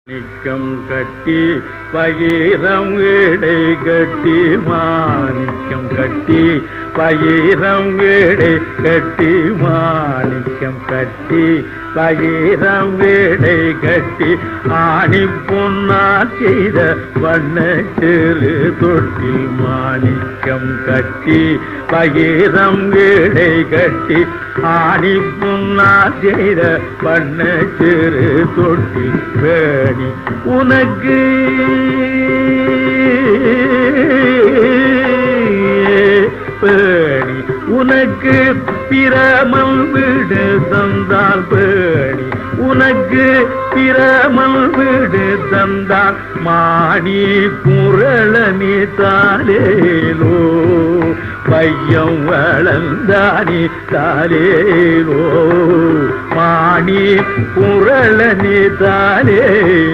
நிக்கம் கட்டி பகிரம் இடை கட்டி மாணிக்கம் கட்டி பகிரம் இடை கட்டி மாணிக்கம் கட்டி பகிரம் இடை கட்டி ஆணி பொன்னால் செய்த வண்ண சிறு தொட்டில் மாணிக்கம் கட்டி பகிரம் இடை கட்டி ஆணி பொன்னால் செய்த வண்ண சிறு தொட்டில் பேணி உனக்கு பேணி உனக்கு பிரமல் விடு தந்தால் பேணி உனக்கு பிரமல் விடு தந்தால் மாணி குரளனி தாலேலோ பையம் வளர்ந்தானி தாலேலோ மாணி குரளனி தாலே